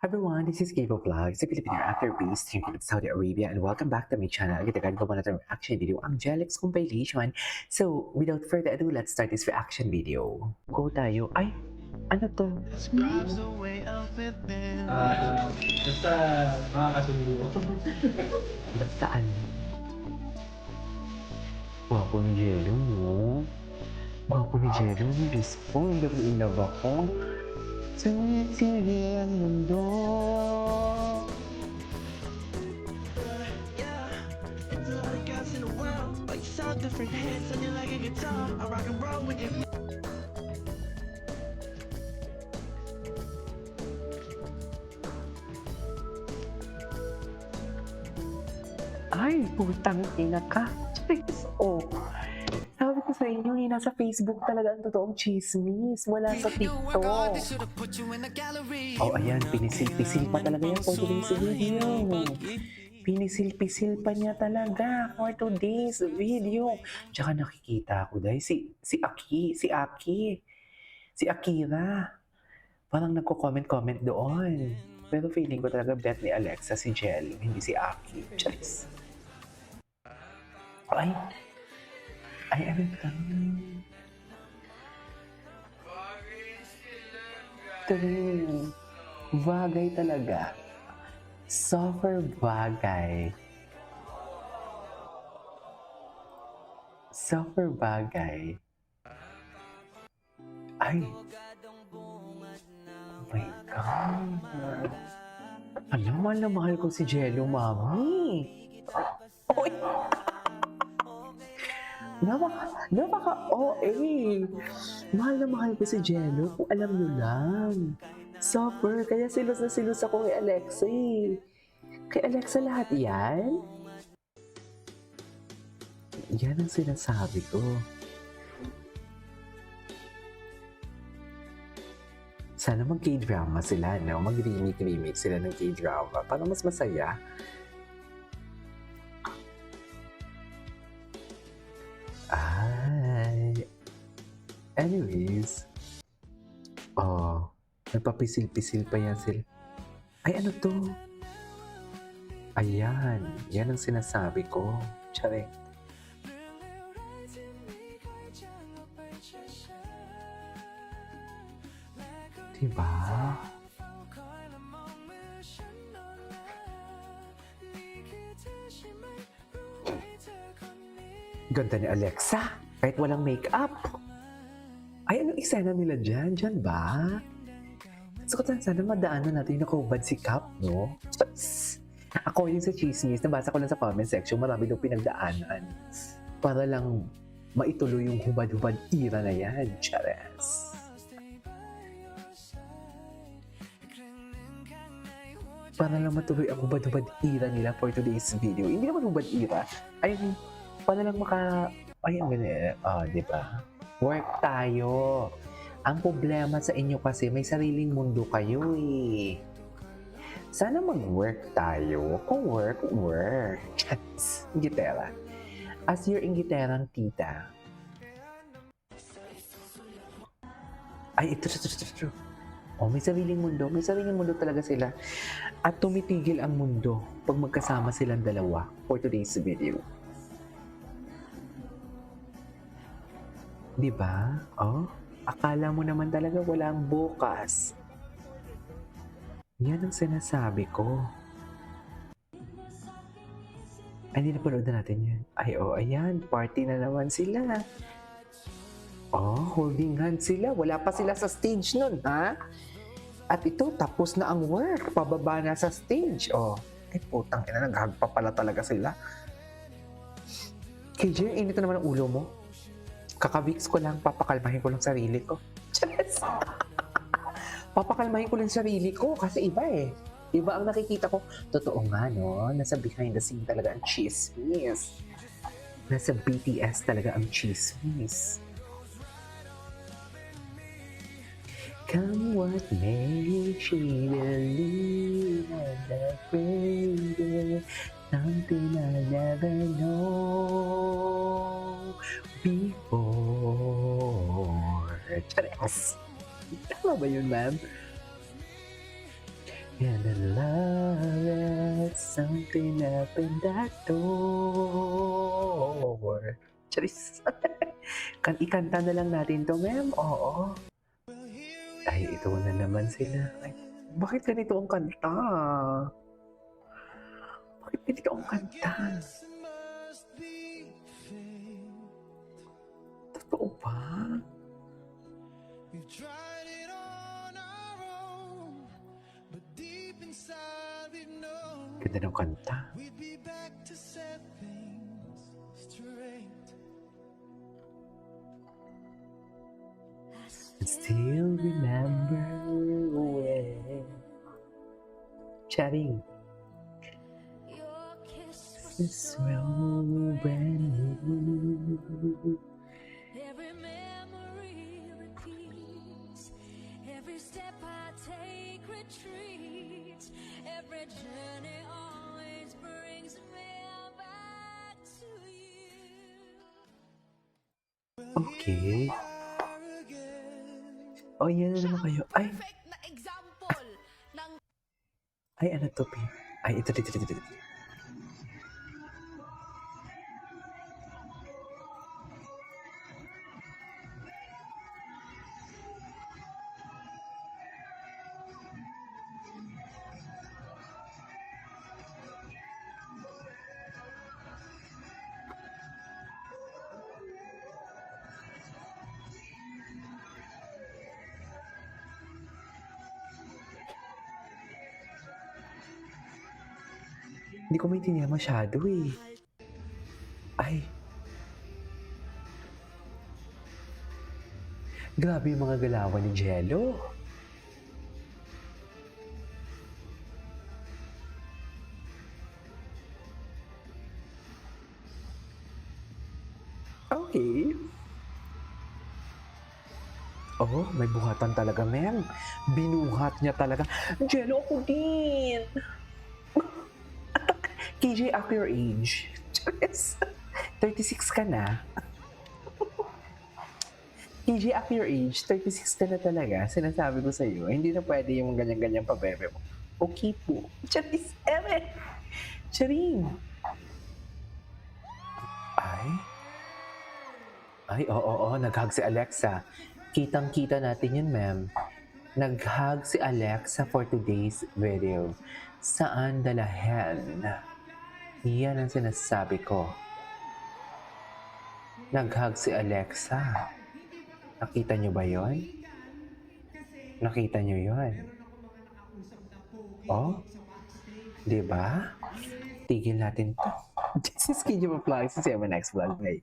Everyone, this is Gabo Vlogs, a Filipino actor based here in Saudi Arabia, and welcome back to my channel. Agad-agad ko na reaction video, ang Jelix compilation. So, without further ado, let's start this reaction video. Go tayo. Ay, ano to? Basta makakasundo. Basta ano? Wapo ni Jello, no? Wapo ni Jello, Diyos ko, hindi na ba ko? Sumisiri ang mundo. Different hits and you're like a guitar. I rock and roll with you. Ay, putang ina ka. Jeez, oh. Sabi ko sa inyo, nasa Facebook talaga ang totoong chismis. Wala sa TikTok. Oh, ayan. Pinisil-pisil pa talaga yan for today's video. Pinisil-pisil pa niya talaga for today's video. Tsaka nakikita ko dahil si Akira. Parang nagko-comment doon. Pero feeling ko talaga bet ni Alexa si Jelly, hindi si Aki. Charis. Ay, ano ito? True. Bagay talaga. Super bagay. Super bagay. Ay. Oh my God. Alam, mahal na mahal ko si Jello, mami. Oy! Napaka-OA. Mahal na mahal ko si Jello, kung alam nyo lang. Super, kaya silos na silos ako kay Alexa eh. Kay Alexa lahat yan? Yan ang sinasabi ko. Sana mag-K-drama sila, no? Mag-remake sila ng K-drama para mas masaya. Ay. Anyways. Oh, nagpapisil-pisil pa yan sila. Ay, ano to? Ayan. Yan ang sinasabi ko. Tsare. Diba? Ganda ni Alexa. Kahit walang make-up. Ay, anong eksena nila dyan? Dyan ba? So, sana madaanan natin yung nakahubad si Cap, no? Ako yung sa chismis, nabasa ko lang sa comment section, marami daw pinagdaanan. Para lang maituloy yung hubad-hubad era na yan. Chares. Para lang matuloy ang hubad-hubad era nila for today's video. Hindi naman hubad era. Ay, para lang ay, ang ganyan. Diba? Work tayo. Ang problema sa inyo kasi may sariling mundo kayo eh. Sana mag-work tayo. Kung work. Ingitera. As your ingiterang tita. Ay, ito. Oh, may sariling mundo. May sariling mundo talaga sila. At tumitigil ang mundo pag magkasama silang dalawa for today's video. Diba? Oh, akala mo naman talaga walang bukas. Yan ang sinasabi ko. Ay, hindi napanood na natin yan. Ay, oh, ayan. Party na naman sila. Oh, holding hands sila. Wala pa sila sa stage nun, ha? At ito, tapos na ang work. Pababa na sa stage. Oh, ay putang ina, naghag pa pala talaga sila. KJ, init na naman ang ulo mo. Kakabix ko lang, papakalmahin ko lang sarili ko. Yes! Papakalmahin ko lang sarili ko kasi iba eh. Iba ang nakikita ko. Totoo nga, no? Nasa behind the scene talaga ang chismis. Nasa BTS talaga ang chismis. Come what may, she believe in the greater, something I never know before. Chares! Tama ba yun, ma'am? And I love it, something up in that door. Charis. Ikanta na lang natin to, ma'am. Oo. Ay, ito na naman sila. Ay, bakit ganito ang kanta? Bakit ganito ang kanta? Totoo ba? We've tried it on our own, but deep inside we know Ganda ng kanta. we'd be back to set things straight. And still remember when chatting this well brand new. Every memory repeats. Every step I take retreats. Every journey always brings me back to you. Okay. Oh, yan na naman kayo. Ay, Perfect na example ng ay, ano to, Pi? Ay, ito. Hindi ko maintindihan masyado eh. Ay. Grabe yung mga galawan ni Jello. Okay. Oh, may buhatan talaga, Mem. Binuhat niya talaga. Jello, ako din. KJ, ako your age. Charis. 36 ka na. KJ, ako your age. 36 ka na talaga. Sinasabi ko sa'yo, hindi na pwede yung ganyan-ganyan pabebe mo. Okay po. Charis, eme. Charing. Ay, oo, nag-hug si Alexa. Kitang-kita natin yun, ma'am. Nag-hug si Alexa for today's video. Saan dalahan? Yan ang sinasabi ko. Nag-hug si Alexa. Nakita nyo ba yon? Nakita nyo yon? Oh? Diba? Tigil natin to. This is Kinjo Vlog. See you in my next vlog. Bye.